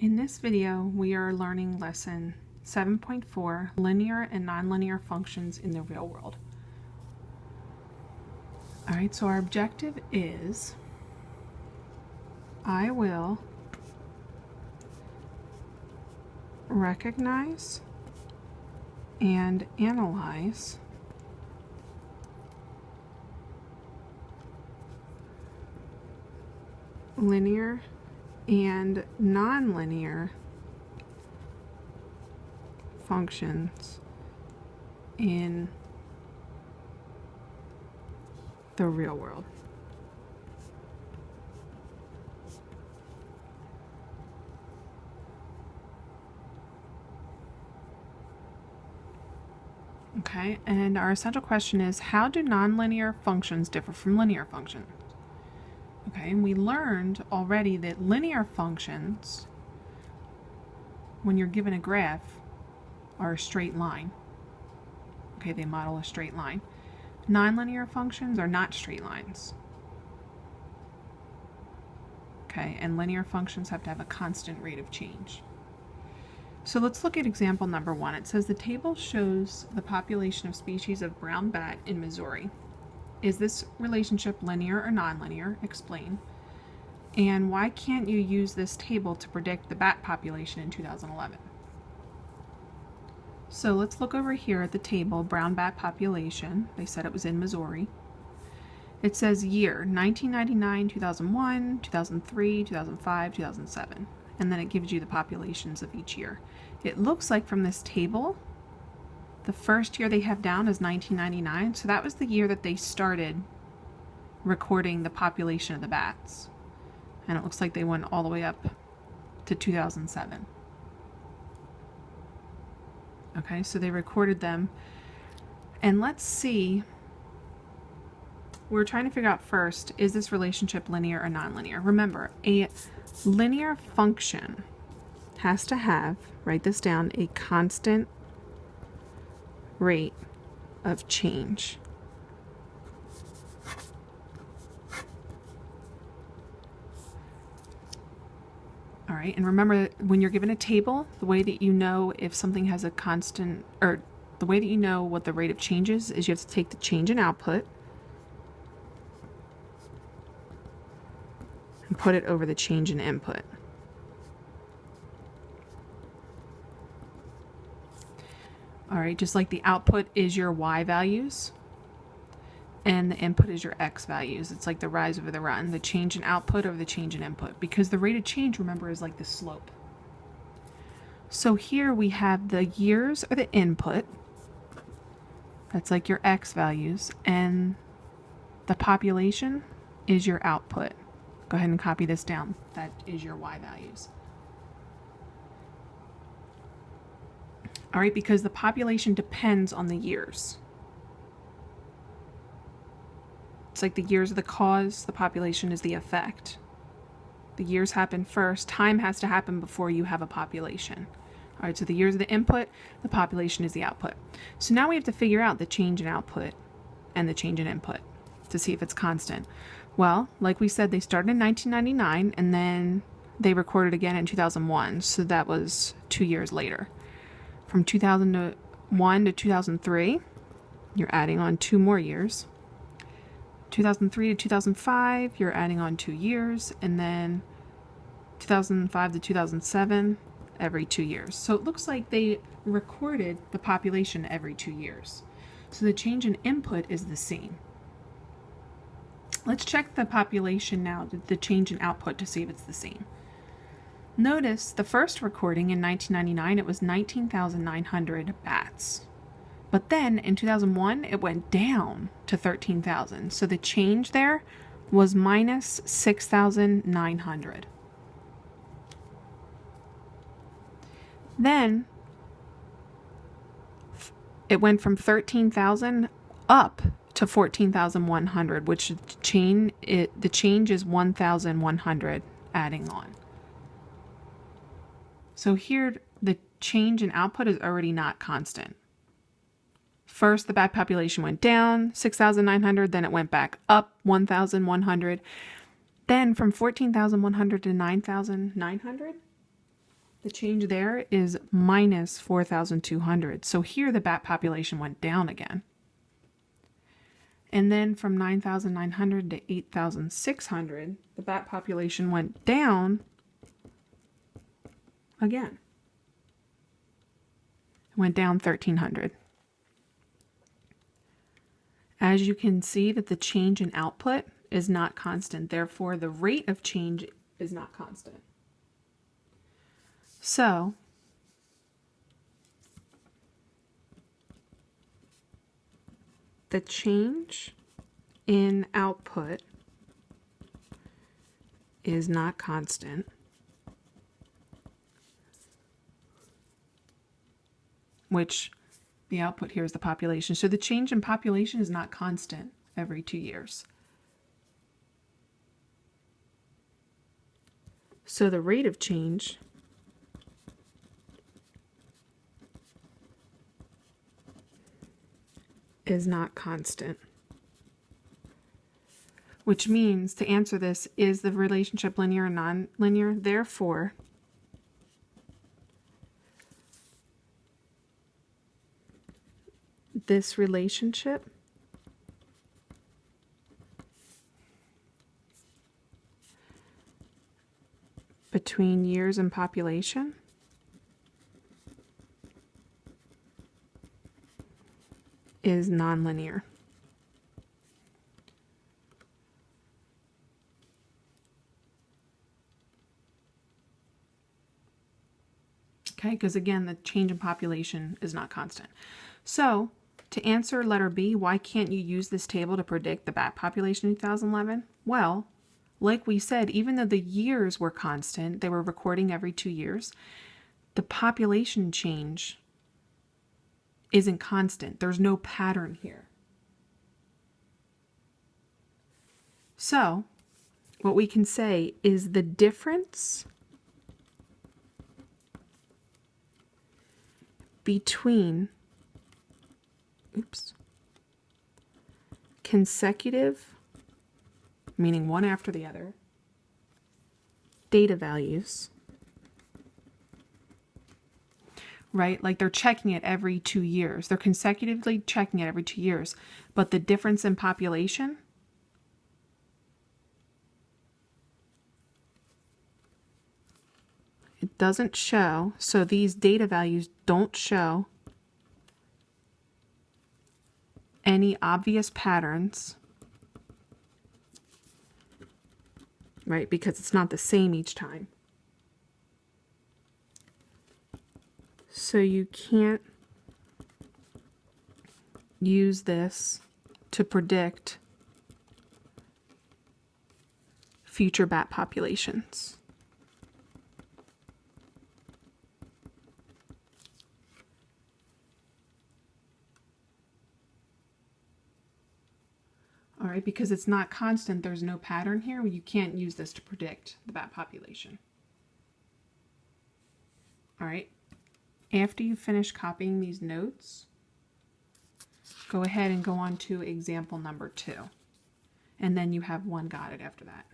In this video, we are learning lesson 7.4, linear and nonlinear functions in the real world. All right, so our objective is I will recognize and analyze linear and nonlinear functions in the real world. Okay, and our essential question is, how do nonlinear functions differ from linear functions? Okay, and we learned already that linear functions, when you're given a graph, are a straight line. Okay, they model a straight line. Nonlinear functions are not straight lines. Okay, and linear functions have to have a constant rate of change. So let's look at example number 1. It says the table shows the population of species of brown bat in Missouri. Is this relationship linear or nonlinear? Explain. And why can't you use this table to predict the bat population in 2011? So let's look over here at the table, brown bat population. They said it was in Missouri. It says year, 1999, 2001, 2003, 2005, 2007. And then it gives you the populations of each year. It looks like from this table, the first year they have down is 1999, so that was the year that they started recording the population of the bats. And it looks like they went all the way up to 2007. Okay, so they recorded them. And let's see, we're trying to figure out first, is this relationship linear or nonlinear? Remember, a linear function has to have, write this down, a constant rate of change. All right, and remember, when you're given a table, the way that you know if something has a constant, or the way that you know what the rate of change is you have to take the change in output and put it over the change in input. All right, just like the output is your y values and the input is your x values. It's like the rise over the run, the change in output over the change in input, because the rate of change, remember, is like the slope. So here we have the years are the input. That's like your x values, and the population is your output. Go ahead and copy this down. That is your y values. All right, because the population depends on the years. It's like the years are the cause, the population is the effect. The years happen first. Time has to happen before you have a population. All right, so the years are the input, the population is the output. So now we have to figure out the change in output and the change in input to see if it's constant. Well, like we said, they started in 1999 and then they recorded again in 2001. So that was 2 years later. From 2001 to 2003, you're adding on 2 more years. 2003 to 2005, you're adding on 2 years, and then 2005 to 2007, every 2 years. So it looks like they recorded the population every 2 years. So the change in input is the same. Let's check the population now, the change in output, to see if it's the same. Notice the first recording in 1999, it was 19,900 bats. But then in 2001, it went down to 13,000. So the change there was minus 6,900. Then it went from 13,000 up to 14,100, which the change is 1,100 adding on. So here, the change in output is already not constant. First, the bat population went down 6,900, then it went back up 1,100. Then from 14,100 to 9,900, The change there is minus 4,200. So here the bat population went down again. And then from 9,900 to 8,600, the bat population went down again. It went down 1,300. As you can see that the change in output is not constant. Therefore, the rate of change is not constant. So, the change in output is not constant, which the output here is the population. So the change in population is not constant every 2 years. So the rate of change is not constant. Which means, to answer this, is the relationship linear or non-linear? Therefore, this relationship between years and population is nonlinear. Okay, because again, the change in population is not constant. So, to answer letter B, why can't you use this table to predict the bat population in 2011? Well, like we said, even though the years were constant, they were recording every 2 years, the population change isn't constant. There's no pattern here. So, what we can say is the difference between consecutive, meaning one after the other, data values, right? Like they're checking it every 2 years. They're consecutively checking it every 2 years. But the difference in population it doesn't show. So these data values don't show any obvious patterns, right? Because it's not the same each time. So you can't use this to predict future bat populations. All right, because it's not constant, there's no pattern here. You can't use this to predict the bat population. All right, after you finish copying these notes, go ahead and go on to example number 2. And then you have one got it after that.